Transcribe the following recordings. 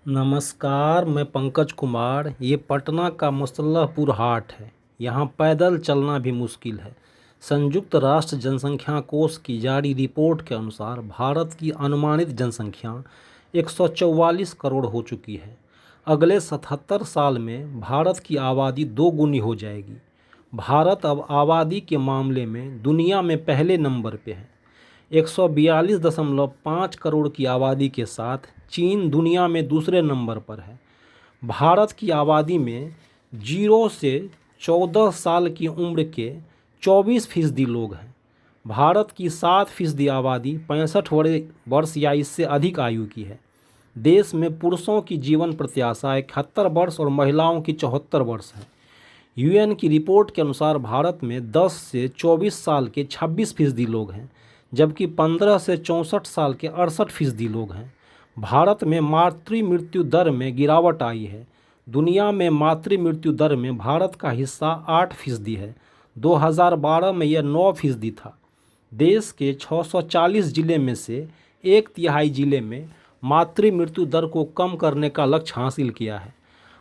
नमस्कार, मैं पंकज कुमार। ये पटना का मुसल्लहपुर हाट है। यहाँ पैदल चलना भी मुश्किल है। संयुक्त राष्ट्र जनसंख्या कोष की जारी रिपोर्ट के अनुसार भारत की अनुमानित जनसंख्या 144 करोड़ हो चुकी है। अगले 77 साल में भारत की आबादी दोगुनी हो जाएगी। भारत अब आबादी के मामले में दुनिया में पहले नंबर पे है। 142.5 करोड़ की आबादी के साथ चीन दुनिया में दूसरे नंबर पर है। भारत की आबादी में 0 से 14 साल की उम्र के 24% लोग हैं। भारत की 7% आबादी 65 वर्ष या इससे अधिक आयु की है। देश में पुरुषों की जीवन प्रत्याशा 71 वर्ष और महिलाओं की 74 वर्ष है। यूएन की रिपोर्ट के अनुसार भारत में 10 से 24 साल के 26% लोग हैं, जबकि 15 से 64 साल के 68% लोग हैं। भारत में मातृ मृत्यु दर में गिरावट आई है। दुनिया में मातृ मृत्यु दर में भारत का हिस्सा 8% है। 2012 में यह 9% था। देश के 640 जिले में से 1/3 जिले में मातृ मृत्यु दर को कम करने का लक्ष्य हासिल किया है।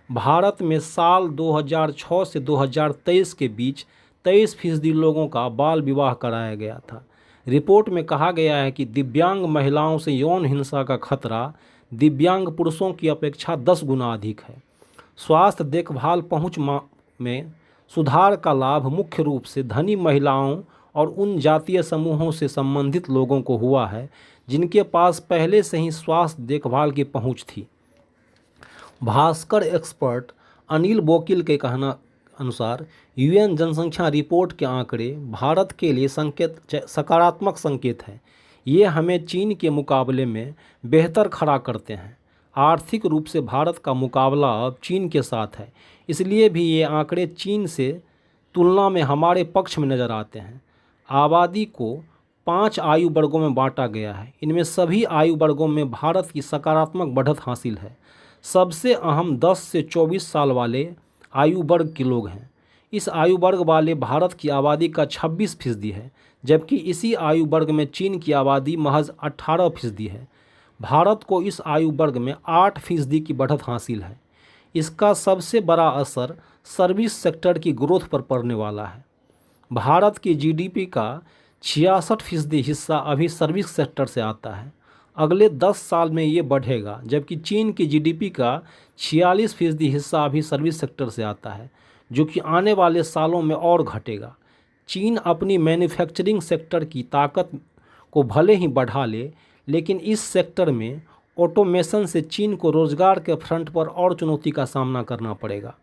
भारत में साल 2006 से 2023 के बीच 23% लोगों का बाल विवाह कराया गया था। रिपोर्ट में कहा गया है कि दिव्यांग महिलाओं से यौन हिंसा का खतरा दिव्यांग पुरुषों की अपेक्षा 10 गुना अधिक है। स्वास्थ्य देखभाल पहुंच में सुधार का लाभ मुख्य रूप से धनी महिलाओं और उन जातीय समूहों से संबंधित लोगों को हुआ है जिनके पास पहले से ही स्वास्थ्य देखभाल की पहुंच थी। भास्कर एक्सपर्ट अनिल बोकिल के कहना अनुसार यूएन जनसंख्या रिपोर्ट के आंकड़े भारत के लिए सकारात्मक संकेत हैं। ये हमें चीन के मुकाबले में बेहतर खड़ा करते हैं। आर्थिक रूप से भारत का मुकाबला अब चीन के साथ है, इसलिए भी ये आंकड़े चीन से तुलना में हमारे पक्ष में नज़र आते हैं। आबादी को 5 आयु वर्गों में बांटा गया है। इनमें सभी आयु वर्गों में भारत की सकारात्मक बढ़त हासिल है। सबसे अहम 10 से 24 साल वाले आयु वर्ग के लोग हैं। इस आयु वर्ग वाले भारत की आबादी का 26% है, जबकि इसी आयु वर्ग में चीन की आबादी महज 18% है। भारत को इस आयु वर्ग में 8% की बढ़त हासिल है। इसका सबसे बड़ा असर सर्विस सेक्टर की ग्रोथ पर पड़ने वाला है। भारत की जीडीपी का 66% हिस्सा अभी सर्विस सेक्टर से आता है। अगले 10 साल में ये बढ़ेगा, जबकि चीन की जीडीपी का 46% हिस्सा अभी सर्विस सेक्टर से आता है, जो कि आने वाले सालों में और घटेगा। चीन अपनी मैन्युफैक्चरिंग सेक्टर की ताकत को भले ही बढ़ा ले, लेकिन इस सेक्टर में ऑटोमेशन से चीन को रोजगार के फ्रंट पर और चुनौती का सामना करना पड़ेगा।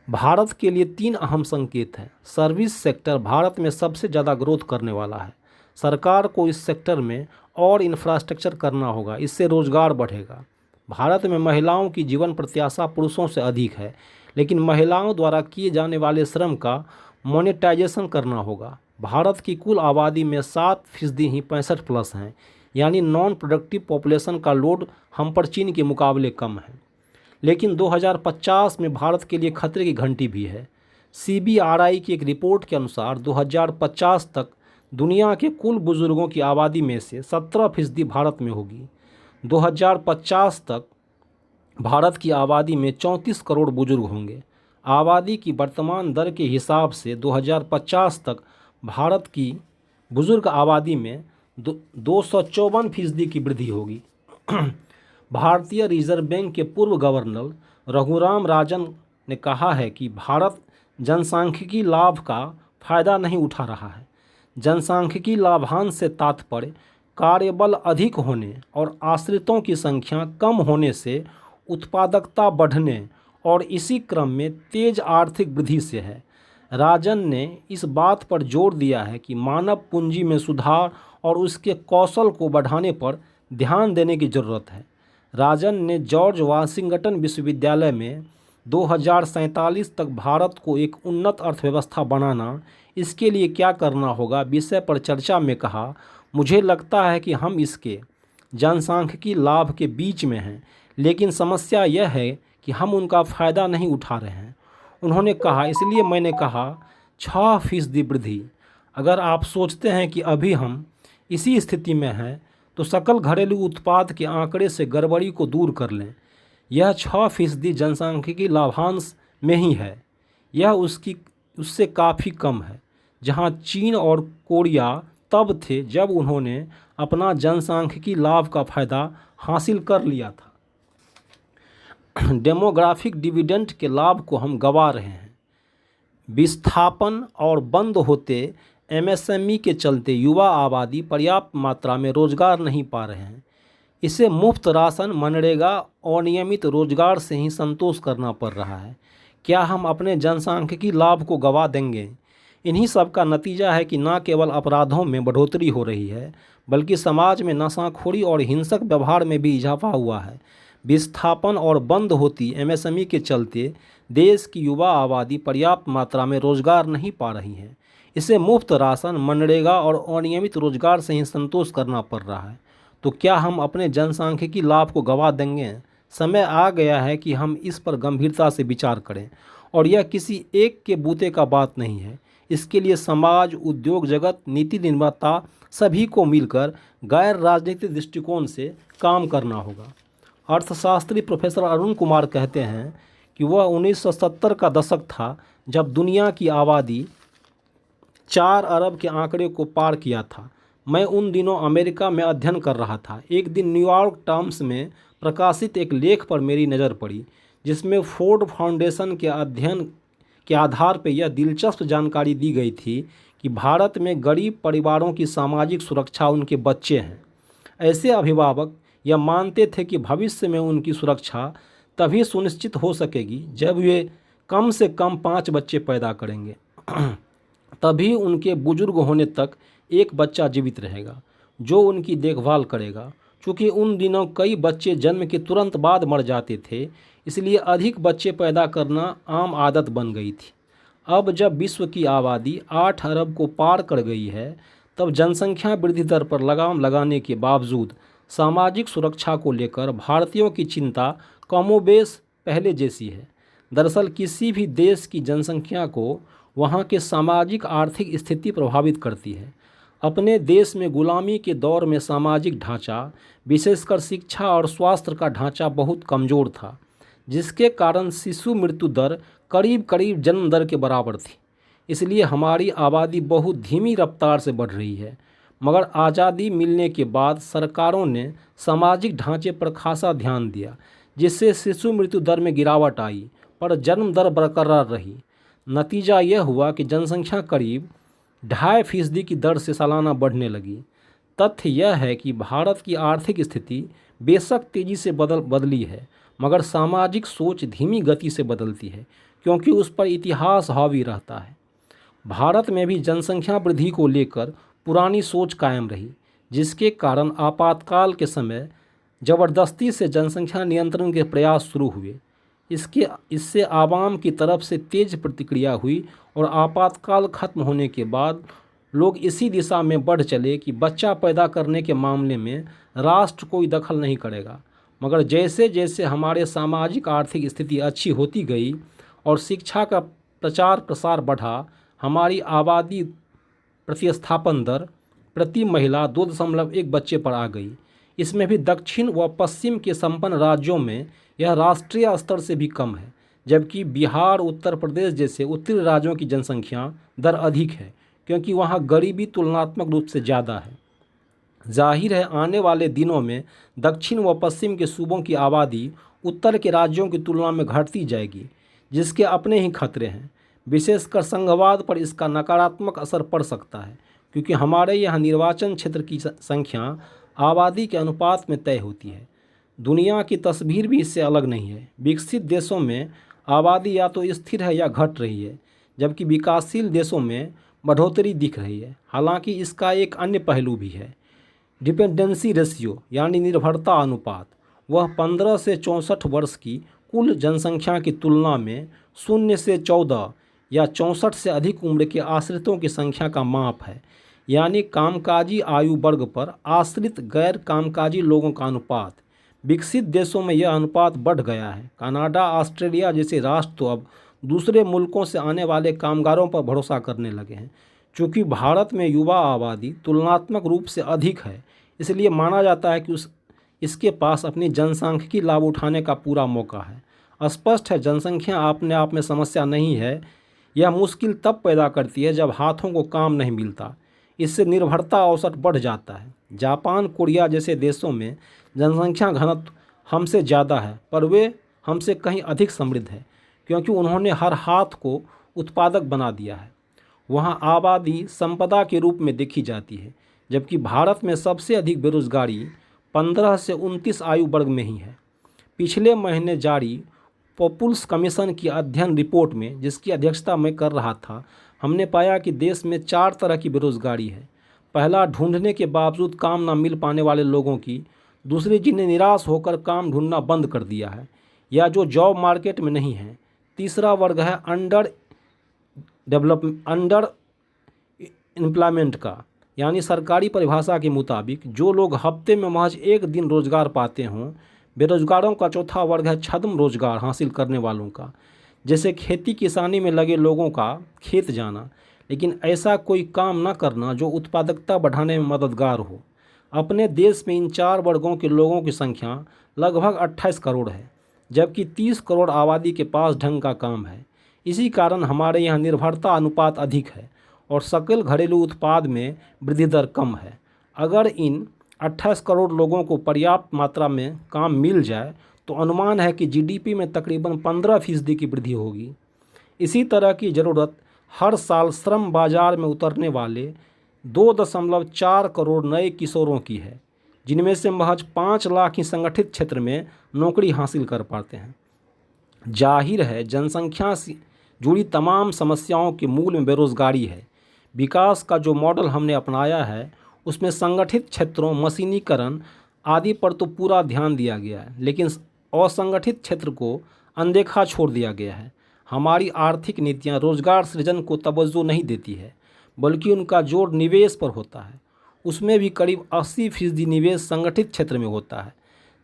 भारत के लिए 3 अहम संकेत हैं। सर्विस सेक्टर भारत में सबसे ज़्यादा ग्रोथ करने वाला है। सरकार को इस सेक्टर में और इंफ्रास्ट्रक्चर करना होगा, इससे रोजगार बढ़ेगा। भारत में महिलाओं की जीवन प्रत्याशा पुरुषों से अधिक है, लेकिन महिलाओं द्वारा किए जाने वाले श्रम का मोनेटाइजेशन करना होगा। भारत की कुल आबादी में 7% ही 65+ हैं, यानी नॉन प्रोडक्टिव पॉपुलेशन का लोड हम पर चीन के मुकाबले कम है। लेकिन 2050 में भारत के लिए खतरे की घंटी भी है। CBRI की एक रिपोर्ट के अनुसार 2050 तक दुनिया के कुल बुजुर्गों की आबादी में से 17% भारत में होगी। 2050 तक भारत की आबादी में 34 करोड़ बुजुर्ग होंगे। आबादी की वर्तमान दर के हिसाब से 2050 तक भारत की बुजुर्ग आबादी में 254% की वृद्धि होगी। भारतीय रिजर्व बैंक के पूर्व गवर्नर रघुराम राजन ने कहा है कि भारत जनसांख्यिकी लाभ का फायदा नहीं उठा रहा है। जनसांख्यिकी लाभांश से तात्पर्य कार्यबल अधिक होने और आश्रितों की संख्या कम होने से उत्पादकता बढ़ने और इसी क्रम में तेज आर्थिक वृद्धि से है। राजन ने इस बात पर जोर दिया है कि मानव पूंजी में सुधार और उसके कौशल को बढ़ाने पर ध्यान देने की ज़रूरत है। राजन ने जॉर्ज वाशिंगटन विश्वविद्यालय में 2047 तक भारत को एक उन्नत अर्थव्यवस्था बनाना, इसके लिए क्या करना होगा विषय पर चर्चा में कहा, मुझे लगता है कि हम इसके जनसांख्यिकी लाभ के बीच में हैं, लेकिन समस्या यह है कि हम उनका फ़ायदा नहीं उठा रहे हैं। उन्होंने कहा, इसलिए मैंने कहा 6% वृद्धि। अगर आप सोचते हैं कि अभी हम इसी स्थिति में हैं, तो सकल घरेलू उत्पाद के आंकड़े से गड़बड़ी को दूर कर लें। यह 6% जनसांख्यिकी लाभांश में ही है। यह उससे काफ़ी कम है, जहां चीन और कोरिया तब थे जब उन्होंने अपना जनसांख्यिकी लाभ का फ़ायदा हासिल कर लिया था। डेमोग्राफिक डिविडेंड के लाभ को हम गंवा रहे हैं। विस्थापन और बंद होते एमएसएमई के चलते युवा आबादी पर्याप्त मात्रा में रोजगार नहीं पा रहे हैं। इसे मुफ्त राशन, मनरेगा और नियमित रोजगार से ही संतोष करना पड़ रहा है। क्या हम अपने जनसांख्यिकी लाभ को गंवा देंगे? इन्हीं सब का नतीजा है कि न केवल अपराधों में बढ़ोतरी हो रही है, बल्कि समाज में नशाखोरी और हिंसक व्यवहार में भी इजाफा हुआ है। विस्थापन और बंद होती एमएसएमई के चलते देश की युवा आबादी पर्याप्त मात्रा में रोजगार नहीं पा रही है। इसे मुफ्त राशन, मनरेगा और अनियमित रोजगार से ही संतोष करना पड़ रहा है। तो क्या हम अपने जनसांख्यिकी लाभ को गंवा देंगे? समय आ गया है कि हम इस पर गंभीरता से विचार करें, और यह किसी एक के बूते का बात नहीं है। इसके लिए समाज, उद्योग जगत, नीति निर्माता सभी को मिलकर गैर राजनीतिक दृष्टिकोण से काम करना होगा। अर्थशास्त्री प्रोफेसर अरुण कुमार कहते हैं कि वह 1970 का दशक था जब दुनिया की आबादी 4 अरब के आंकड़े को पार किया था। मैं उन दिनों अमेरिका में अध्ययन कर रहा था। एक दिन न्यूयॉर्क टाइम्स में प्रकाशित एक लेख पर मेरी नज़र पड़ी, जिसमें फोर्ड फाउंडेशन के अध्ययन के आधार पर यह दिलचस्प जानकारी दी गई थी कि भारत में गरीब परिवारों की सामाजिक सुरक्षा उनके बच्चे हैं। ऐसे अभिभावक यह मानते थे कि भविष्य में उनकी सुरक्षा तभी सुनिश्चित हो सकेगी जब वे कम से कम 5 बच्चे पैदा करेंगे। तभी उनके बुजुर्ग होने तक एक बच्चा जीवित रहेगा जो उनकी देखभाल करेगा। चूँकि उन दिनों कई बच्चे जन्म के तुरंत बाद मर जाते थे, इसलिए अधिक बच्चे पैदा करना आम आदत बन गई थी। अब जब विश्व की आबादी 8 अरब को पार कर गई है, तब जनसंख्या वृद्धि दर पर लगाम लगाने के बावजूद सामाजिक सुरक्षा को लेकर भारतीयों की चिंता कमोबेश पहले जैसी है। दरअसल किसी भी देश की जनसंख्या को वहाँ के सामाजिक आर्थिक स्थिति प्रभावित करती है। अपने देश में गुलामी के दौर में सामाजिक ढांचा, विशेषकर शिक्षा और स्वास्थ्य का ढांचा बहुत कमज़ोर था, जिसके कारण शिशु मृत्यु दर करीब करीब जन्म दर के बराबर थी। इसलिए हमारी आबादी बहुत धीमी रफ्तार से बढ़ रही है। मगर आज़ादी मिलने के बाद सरकारों ने सामाजिक ढांचे पर खासा ध्यान दिया, जिससे शिशु मृत्यु दर में गिरावट आई, पर जन्म दर बरकरार रही। नतीजा यह हुआ कि जनसंख्या करीब 2.5% की दर से सालाना बढ़ने लगी। तथ्य यह है कि भारत की आर्थिक स्थिति बेशक तेज़ी से बदली है, मगर सामाजिक सोच धीमी गति से बदलती है, क्योंकि उस पर इतिहास हावी रहता है। भारत में भी जनसंख्या वृद्धि को लेकर पुरानी सोच कायम रही, जिसके कारण आपातकाल के समय ज़बरदस्ती से जनसंख्या नियंत्रण के प्रयास शुरू हुए। इससे आवाम की तरफ से तेज प्रतिक्रिया हुई और आपातकाल खत्म होने के बाद लोग इसी दिशा में बढ़ चले कि बच्चा पैदा करने के मामले में राष्ट्र कोई दखल नहीं करेगा। मगर जैसे जैसे हमारे सामाजिक आर्थिक स्थिति अच्छी होती गई और शिक्षा का प्रचार प्रसार बढ़ा, हमारी आबादी प्रतिस्थापन दर प्रति महिला 2.1 बच्चे पर आ गई। इसमें भी दक्षिण व पश्चिम के संपन्न राज्यों में यह राष्ट्रीय स्तर से भी कम है, जबकि बिहार, उत्तर प्रदेश जैसे उत्तरी राज्यों की जनसंख्या दर अधिक है, क्योंकि वहाँ गरीबी तुलनात्मक रूप से ज़्यादा है। जाहिर है आने वाले दिनों में दक्षिण व पश्चिम के सूबों की आबादी उत्तर के राज्यों की तुलना में घटती जाएगी, जिसके अपने ही खतरे हैं। विशेषकर संघवाद पर इसका नकारात्मक असर पड़ सकता है, क्योंकि हमारे यहाँ निर्वाचन क्षेत्र की संख्या आबादी के अनुपात में तय होती है। दुनिया की तस्वीर भी इससे अलग नहीं है। विकसित देशों में आबादी या तो स्थिर है या घट रही है, जबकि विकासशील देशों में बढ़ोतरी दिख रही है। हालांकि इसका एक अन्य पहलू भी है, डिपेंडेंसी रेशियो यानी निर्भरता अनुपात। वह 15 से 64 वर्ष की कुल जनसंख्या की तुलना में 0 से 14 या 64 से अधिक उम्र के आश्रितों की संख्या का माप है, यानी कामकाजी आयु वर्ग पर आश्रित गैर कामकाजी लोगों का अनुपात। विकसित देशों में यह अनुपात बढ़ गया है। कनाडा, ऑस्ट्रेलिया जैसे राष्ट्र तो अब दूसरे मुल्कों से आने वाले कामगारों पर भरोसा करने लगे हैं। चूँकि भारत में युवा आबादी तुलनात्मक रूप से अधिक है, इसलिए माना जाता है कि इसके पास अपनी जनसांख्यिकी लाभ उठाने का पूरा मौका है। स्पष्ट है, जनसंख्या अपने आप में समस्या नहीं है। यह मुश्किल तब पैदा करती है जब हाथों को काम नहीं मिलता। इससे निर्भरता औसत बढ़ जाता है। जापान, कोरिया जैसे देशों में जनसंख्या घनत्व हमसे ज़्यादा है, पर वे हमसे कहीं अधिक समृद्ध है, क्योंकि उन्होंने हर हाथ को उत्पादक बना दिया है। वहाँ आबादी संपदा के रूप में देखी जाती है, जबकि भारत में सबसे अधिक बेरोजगारी 15 से 29 आयु वर्ग में ही है। पिछले महीने जारी पॉपुल्स कमीशन की अध्ययन रिपोर्ट में, जिसकी अध्यक्षता मैं कर रहा था, हमने पाया कि देश में 4 तरह की बेरोजगारी है। पहला, ढूंढने के बावजूद काम न मिल पाने वाले लोगों की। दूसरी, जिन्हें निराश होकर काम ढूंढना बंद कर दिया है या जो जॉब मार्केट में नहीं है। तीसरा वर्ग है अंडर एम्प्लॉयमेंट का, यानी सरकारी परिभाषा के मुताबिक जो लोग हफ्ते में महज एक दिन रोजगार पाते हों। बेरोजगारों का चौथा वर्ग है छद्म रोजगार हासिल करने वालों का, जैसे खेती किसानी में लगे लोगों का खेत जाना, लेकिन ऐसा कोई काम न करना जो उत्पादकता बढ़ाने में मददगार हो। अपने देश में इन 4 वर्गों के लोगों की संख्या लगभग 28 करोड़ है, जबकि 30 करोड़ आबादी के पास ढंग का काम है। इसी कारण हमारे यहाँ निर्भरता अनुपात अधिक है और सकल घरेलू उत्पाद में वृद्धि दर कम है। अगर इन 28 करोड़ लोगों को पर्याप्त मात्रा में काम मिल जाए तो अनुमान है कि जीडीपी में तकरीबन 15% की वृद्धि होगी। इसी तरह की ज़रूरत हर साल श्रम बाजार में उतरने वाले 2.4 करोड़ नए किशोरों की है, जिनमें से महज 5 लाख ही संगठित क्षेत्र में नौकरी हासिल कर पाते हैं। जाहिर है, जनसंख्या से जुड़ी तमाम समस्याओं के मूल में बेरोजगारी है। विकास का जो मॉडल हमने अपनाया है उसमें संगठित क्षेत्रों, मशीनीकरण आदि पर तो पूरा ध्यान दिया गया है, लेकिन असंगठित क्षेत्र को अनदेखा छोड़ दिया गया है। हमारी आर्थिक नीतियाँ रोजगार सृजन को तवज्जो नहीं देती है, बल्कि उनका जोर निवेश पर होता है। उसमें भी करीब 80% निवेश संगठित क्षेत्र में होता है,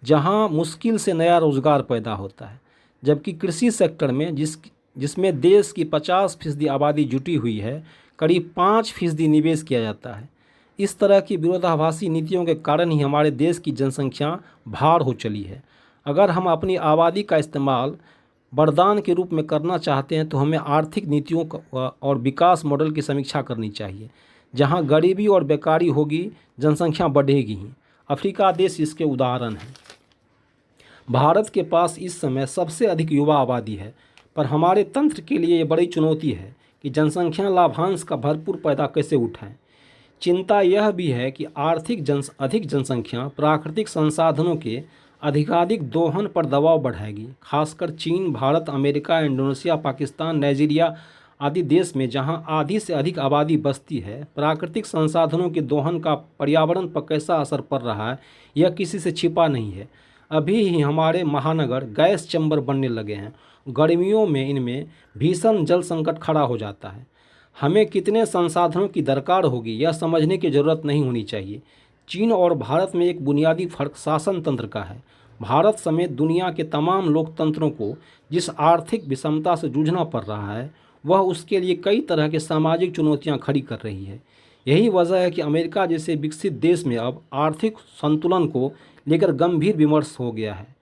जहां मुश्किल से नया रोजगार पैदा होता है, जबकि कृषि सेक्टर में जिसमें देश की 50% आबादी जुटी हुई है, करीब 5% निवेश किया जाता है। इस तरह की विरोधाभासी नीतियों के कारण ही हमारे देश की जनसंख्या भार हो चली है। अगर हम अपनी आबादी का इस्तेमाल वरदान के रूप में करना चाहते हैं तो हमें आर्थिक नीतियों और विकास मॉडल की समीक्षा करनी चाहिए। जहां गरीबी और बेकारी होगी, जनसंख्या बढ़ेगी ही। अफ्रीका देश इसके उदाहरण हैं। भारत के पास इस समय सबसे अधिक युवा आबादी है, पर हमारे तंत्र के लिए ये बड़ी चुनौती है कि जनसंख्या लाभांश का भरपूर पैदा कैसे उठाएं। चिंता यह भी है कि अधिक जनसंख्या प्राकृतिक संसाधनों के अधिकाधिक दोहन पर दबाव बढ़ाएगी, खासकर चीन, Bharat, America, Indonesia, Pakistan, Nigeria आदि देश में, जहां आधी से अधिक आबादी बसती है। प्राकृतिक संसाधनों के दोहन का पर्यावरण पर कैसा असर पड़ रहा है, यह किसी से छिपा नहीं है। अभी ही हमारे महानगर गैस चैम्बर बनने लगे हैं। गर्मियों में इनमें भीषण जल संकट खड़ा हो जाता है। हमें कितने संसाधनों की दरकार होगी, यह समझने की ज़रूरत नहीं होनी चाहिए। चीन और भारत में एक बुनियादी फर्क शासन तंत्र का है। भारत समेत दुनिया के तमाम लोकतंत्रों को जिस आर्थिक विषमता से जूझना पड़ रहा है, वह उसके लिए कई तरह के सामाजिक चुनौतियां खड़ी कर रही है। यही वजह है कि अमेरिका जैसे विकसित देश में अब आर्थिक संतुलन को लेकर गंभीर विमर्श हो गया है।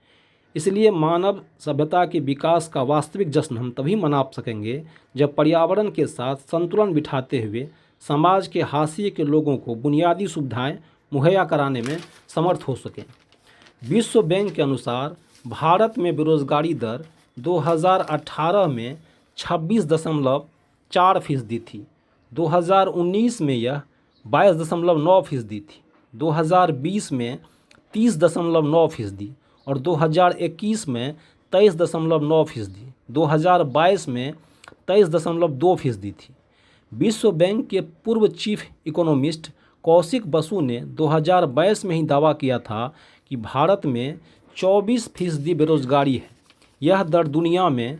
इसलिए मानव सभ्यता के विकास का वास्तविक जश्न हम तभी मना सकेंगे जब पर्यावरण के साथ संतुलन बिठाते हुए समाज के हाशिए के लोगों को बुनियादी सुविधाएं मुहैया कराने में समर्थ हो सकें। विश्व बैंक के अनुसार भारत में बेरोजगारी दर 2018 में 26.4% थी। 2019 में यह 22.9% थी। 2020 में 30.9% और 2021 में 23.9%, 2022 में 23.2% थी। विश्व बैंक के पूर्व चीफ इकोनॉमिस्ट कौशिक बसु ने 2022 में ही दावा किया था कि भारत में 24% बेरोजगारी है। यह दर दुनिया में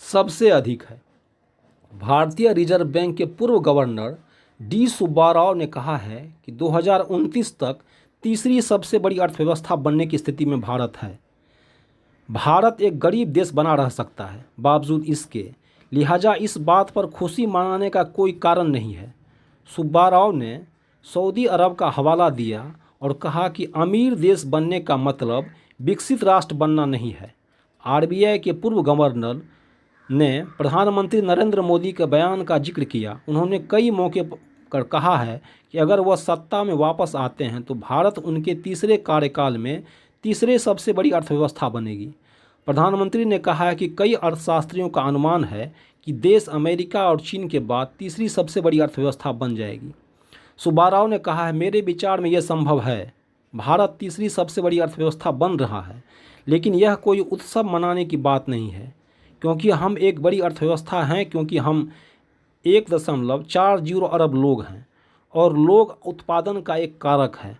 सबसे अधिक है। भारतीय रिजर्व बैंक के पूर्व गवर्नर डी सुब्बाराव ने कहा है कि 2029 तक तीसरी सबसे बड़ी अर्थव्यवस्था बनने की स्थिति में भारत है। भारत एक गरीब देश बना रह सकता है बावजूद इसके, लिहाजा इस बात पर खुशी मनाने का कोई कारण नहीं है। सुब्बाराव ने सऊदी अरब का हवाला दिया और कहा कि अमीर देश बनने का मतलब विकसित राष्ट्र बनना नहीं है। आरबीआई के पूर्व गवर्नर ने प्रधानमंत्री नरेंद्र मोदी के बयान का जिक्र किया। उन्होंने कई मौके पर कहा है कि अगर वह सत्ता में वापस आते हैं तो भारत उनके तीसरे कार्यकाल में तीसरे सबसे बड़ी अर्थव्यवस्था बनेगी। प्रधानमंत्री ने कहा है कि कई अर्थशास्त्रियों का अनुमान है कि देश अमेरिका और चीन के बाद तीसरी सबसे बड़ी अर्थव्यवस्था बन जाएगी। सुब्बा राव ने कहा है, मेरे विचार में यह संभव है। भारत तीसरी सबसे बड़ी अर्थव्यवस्था बन रहा है, लेकिन यह कोई उत्सव मनाने की बात नहीं है, क्योंकि हम एक बड़ी अर्थव्यवस्था हैं, क्योंकि हम 1.40 अरब लोग हैं और लोग उत्पादन का एक कारक है।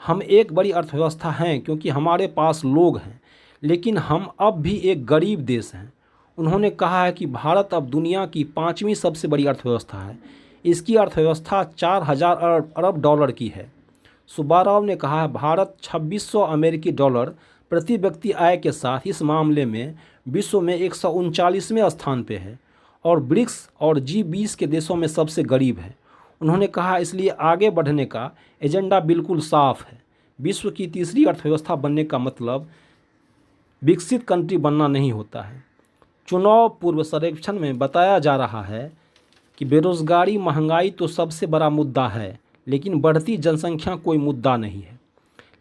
हम एक बड़ी अर्थव्यवस्था हैं क्योंकि हमारे पास लोग हैं, लेकिन हम अब भी एक गरीब देश हैं। उन्होंने कहा है कि भारत अब दुनिया की 5वीं सबसे बड़ी अर्थव्यवस्था है। इसकी अर्थव्यवस्था 4000 अरब डॉलर की है। सुब्बा राव ने कहा है, भारत 2600 अमेरिकी डॉलर प्रति व्यक्ति आय के साथ इस मामले में विश्व में 139वें स्थान पे है और ब्रिक्स और G20 के देशों में सबसे गरीब है। उन्होंने कहा, इसलिए आगे बढ़ने का एजेंडा बिल्कुल साफ है। विश्व की तीसरी अर्थव्यवस्था बनने का मतलब विकसित कंट्री बनना नहीं होता है। चुनाव पूर्व सर्वेक्षण में बताया जा रहा है कि बेरोजगारी, महंगाई तो सबसे बड़ा मुद्दा है, लेकिन बढ़ती जनसंख्या कोई मुद्दा नहीं है।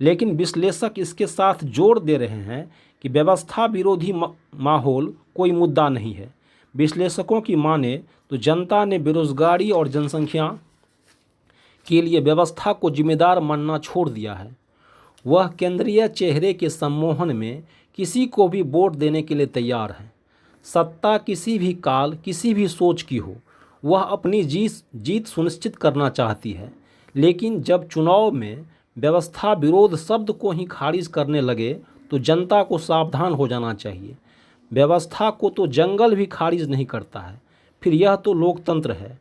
लेकिन विश्लेषक इसके साथ जोर दे रहे हैं कि व्यवस्था विरोधी माहौल कोई मुद्दा नहीं है। विश्लेषकों की माने तो जनता ने बेरोजगारी और जनसंख्या के लिए व्यवस्था को जिम्मेदार मानना छोड़ दिया है। वह केंद्रीय चेहरे के सम्मोहन में किसी को भी वोट देने के लिए तैयार है। सत्ता किसी भी काल, किसी भी सोच की हो, वह अपनी जीत सुनिश्चित करना चाहती है। लेकिन जब चुनाव में व्यवस्था विरोध शब्द को ही खारिज करने लगे तो जनता को सावधान हो जाना चाहिए। व्यवस्था को तो जंगल भी खारिज नहीं करता है, फिर यह तो लोकतंत्र है।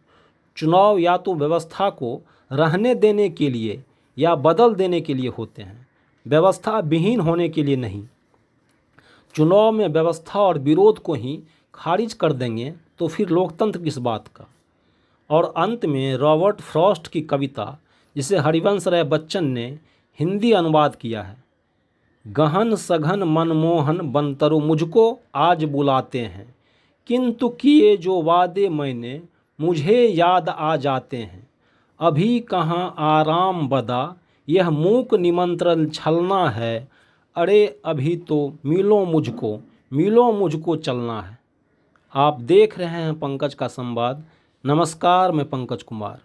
चुनाव या तो व्यवस्था को रहने देने के लिए या बदल देने के लिए होते हैं, व्यवस्था विहीन होने के लिए नहीं। चुनाव में व्यवस्था और विरोध को ही खारिज कर देंगे तो फिर लोकतंत्र किस बात का। और अंत में रॉबर्ट फ्रॉस्ट की कविता, जिसे हरिवंश राय बच्चन ने हिंदी अनुवाद किया है, गहन सघन मनमोहन बनतरु मुझको आज बुलाते हैं, किंतु किए जो वादे मैंने मुझे याद आ जाते हैं। अभी कहाँ आराम बदा, यह मूक निमंत्रण छलना है, अरे अभी तो मिलो मुझको चलना है। आप देख रहे हैं पंकज का संवाद। नमस्कार, मैं पंकज कुमार।